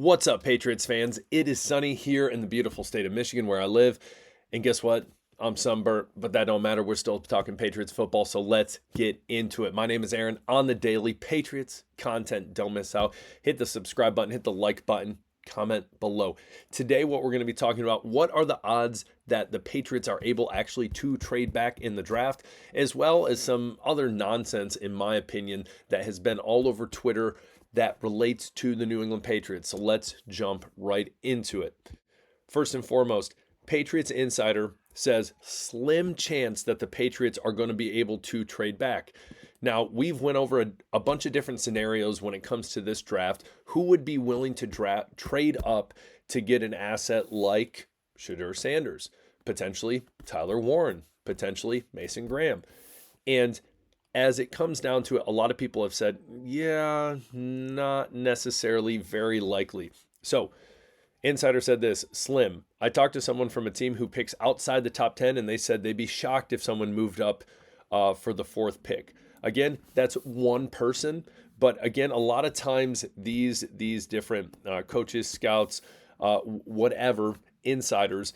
What's up, Patriots fans? It is sunny here in the beautiful state of Michigan where I live. And guess what? I'm sunburnt, but that don't matter. We're still talking Patriots football, so let's get into it. My name is Aaron on the daily Patriots content. Don't miss out. Hit the subscribe button, hit the like button, comment below. Today, what we're going to be talking about, what are the odds that the Patriots are able actually to trade back in the draft, as well as some other nonsense, in my opinion, that has been all over Twitter that relates to the New England Patriots. So let's jump right into it. First and foremost, Patriots Insider says slim chance that the Patriots are going to be able to trade back. Now, we've went over a bunch of different scenarios when it comes to this draft. Who would be willing to trade up to get an asset like Shedeur Sanders, potentially Tyler Warren, potentially Mason Graham? And as it comes down to it, a lot of people have said, yeah, not necessarily very likely. So, Insider said this, slim. I talked to someone from a team who picks outside the top 10, and they said they'd be shocked if someone moved up for the fourth pick. Again, that's one person, but again, a lot of times these different coaches, scouts, whatever, insiders,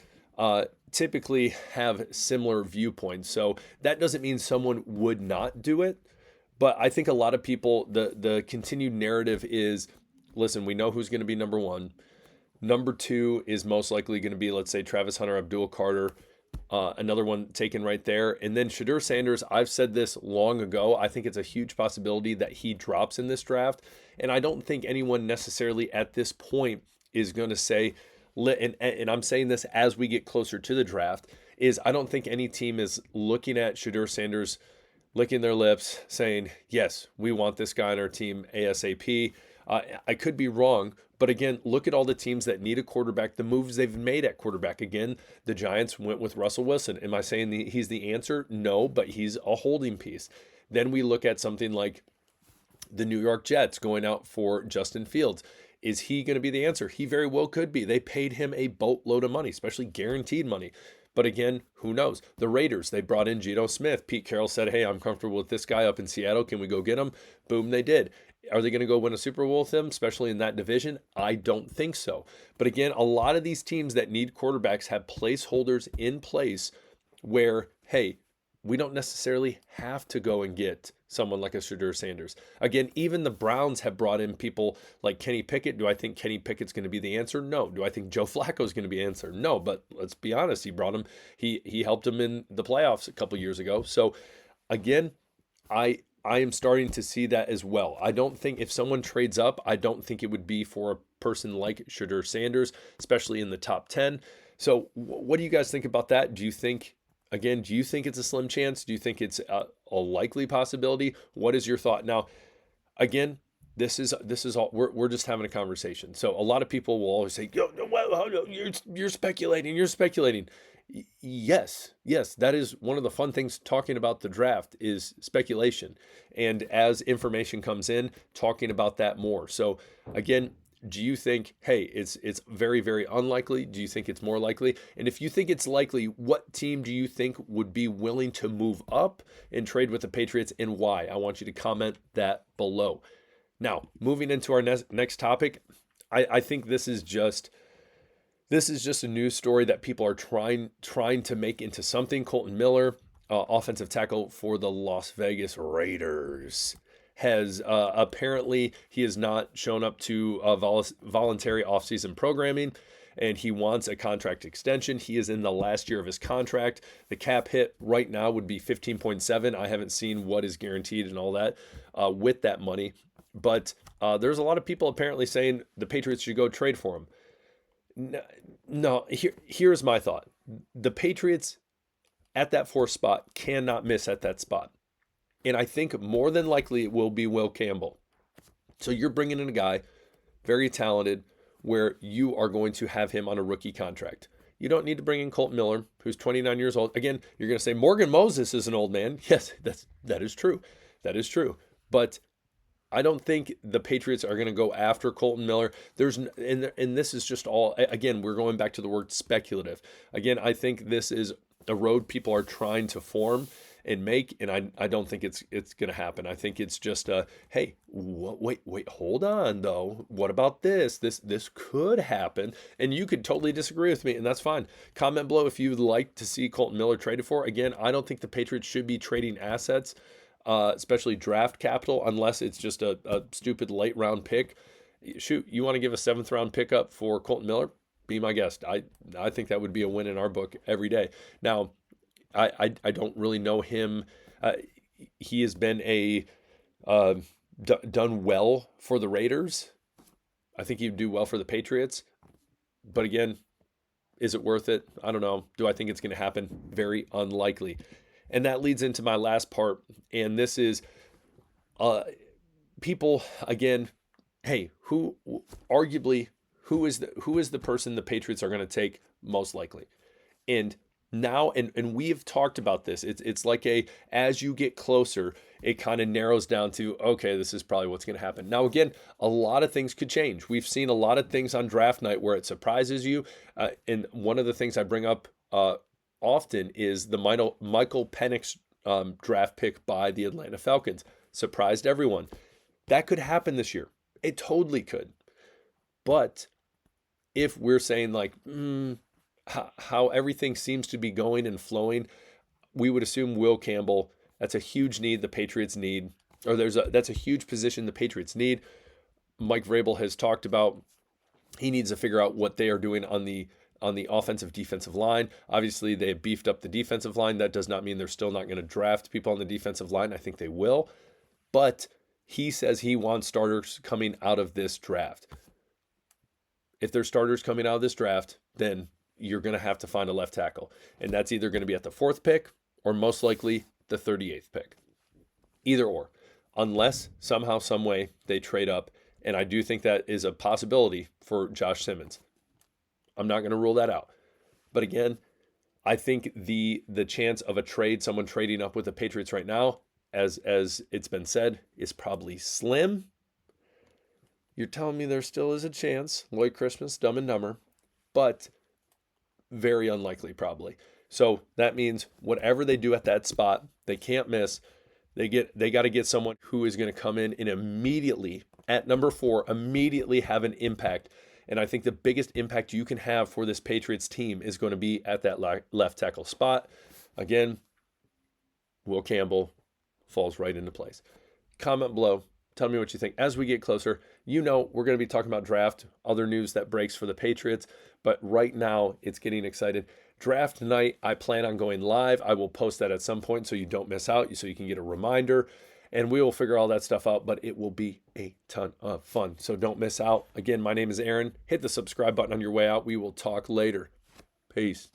typically have similar viewpoints. So that doesn't mean someone would not do it, but I think a lot of people, the continued narrative is, listen, we know who's going to be number one. Number two is most likely going to be, let's say, Travis Hunter, Abdul Carter, another one taken right there. And then Shedeur Sanders, I've said this long ago, I think it's a huge possibility that he drops in this draft. And I don't think anyone necessarily at this point is going to say, and I'm saying this as we get closer to the draft, is I don't think any team is looking at Shedeur Sanders, licking their lips, saying, yes, we want this guy on our team ASAP. I could be wrong, but again, look at all the teams that need a quarterback, the moves they've made at quarterback. Again, the Giants went with Russell Wilson. Am I saying he's the answer? No, but he's a holding piece. Then we look at something like the New York Jets going out for Justin Fields. Is he going to be the answer? He very well could be. They paid him a boatload of money, especially guaranteed money. But again, who knows? The Raiders, they brought in Geno Smith. Pete Carroll said, hey, I'm comfortable with this guy up in Seattle. Can we go get him? Boom, they did. Are they going to go win a Super Bowl with him, especially in that division? I don't think so. But again, a lot of these teams that need quarterbacks have placeholders in place where, hey, we don't necessarily have to go and get someone like a Shedeur Sanders. Again, even the Browns have brought in people like Kenny Pickett. Do I think Kenny Pickett's going to be the answer? No. Do I think Joe Flacco's going to be the answer? No. But let's be honest, he brought him. He helped him in the playoffs a couple years ago. So again, I am starting to see that as well. I don't think if someone trades up, I don't think it would be for a person like Shedeur Sanders, especially in the top 10. So what do you guys think about that? Do you think it's a slim chance? Do you think it's a likely possibility? What is your thought? Now, again, this is all we're just having a conversation. So a lot of people will always say, you're speculating. You're speculating. Yes, that is one of the fun things talking about the draft is speculation. And as information comes in, talking about that more. So again, do you think, hey, it's very, very unlikely? Do you think it's more likely? And if you think it's likely, what team do you think would be willing to move up and trade with the Patriots and why? I want you to comment that below. Now, moving into our next topic, I think this is just a news story that people are trying to make into something. Kolton Miller, offensive tackle for the Las Vegas Raiders, has apparently he has not shown up to voluntary offseason programming, and he wants a contract extension. He is in the last year of his contract. The cap hit right now would be 15.7. I haven't seen what is guaranteed and all that with that money, but there's a lot of people apparently saying the Patriots should go trade for him. No, here's my thought. The Patriots at that fourth spot cannot miss at that spot. And I think more than likely it will be Will Campbell. So you're bringing in a guy, very talented, where you are going to have him on a rookie contract. You don't need to bring in Kolton Miller, who's 29 years old. Again, you're going to say Morgan Moses is an old man. Yes, that is true. That is true. But I don't think the Patriots are going to go after Kolton Miller. And this is just all, again, we're going back to the word speculative. Again, I think this is a road people are trying to form. and make. And I don't think it's going to happen. I think it's just a, hey, wait, hold on though. What about this? This could happen. And you could totally disagree with me, and that's fine. Comment below if you would like to see Kolton Miller traded for. Again, I don't think the Patriots should be trading assets, especially draft capital, unless it's just a stupid late round pick. Shoot, you want to give a 7th round pickup for Kolton Miller? Be my guest. I think that would be a win in our book every day. Now, I don't really know him. He has been done well for the Raiders. I think he'd do well for the Patriots. But again, is it worth it? I don't know. Do I think it's going to happen? Very unlikely. And that leads into my last part. And this is people, again, hey, who is the person the Patriots are going to take most likely? And now, and we've talked about this. It's like as you get closer, it kind of narrows down to, okay, this is probably what's going to happen. Now, again, a lot of things could change. We've seen a lot of things on draft night where it surprises you. And one of the things I bring up often is the Michael Penix draft pick by the Atlanta Falcons. Surprised everyone. That could happen this year. It totally could. But if we're saying like, how everything seems to be going and flowing, we would assume Will Campbell. That's a huge need the Patriots need, or that's a huge position the Patriots need. Mike Vrabel has talked about he needs to figure out what they are doing on the offensive defensive line. Obviously, they have beefed up the defensive line. That does not mean they're still not going to draft people on the defensive line. I think they will, but he says he wants starters coming out of this draft. If there's starters coming out of this draft, then you're going to have to find a left tackle. And that's either going to be at the 4th pick or most likely the 38th pick. Either or. Unless somehow, some way they trade up. And I do think that is a possibility for Josh Simmons. I'm not going to rule that out. But again, I think the chance of a trade, someone trading up with the Patriots right now, as it's been said, is probably slim. You're telling me there still is a chance. Lloyd Christmas, Dumb and Dumber. But very unlikely, probably. So that means whatever they do at that spot, they can't miss. They got to get someone who is going to come in and immediately, at number 4, immediately have an impact. And I think the biggest impact you can have for this Patriots team is going to be at that left tackle spot. Again, Will Campbell falls right into place. Comment below. Tell me what you think. As we get closer, we're going to be talking about draft, other news that breaks for the Patriots. But right now, it's getting excited. Draft night, I plan on going live. I will post that at some point so you don't miss out, so you can get a reminder. And we will figure all that stuff out, but it will be a ton of fun. So don't miss out. Again, my name is Aaron. Hit the subscribe button on your way out. We will talk later. Peace.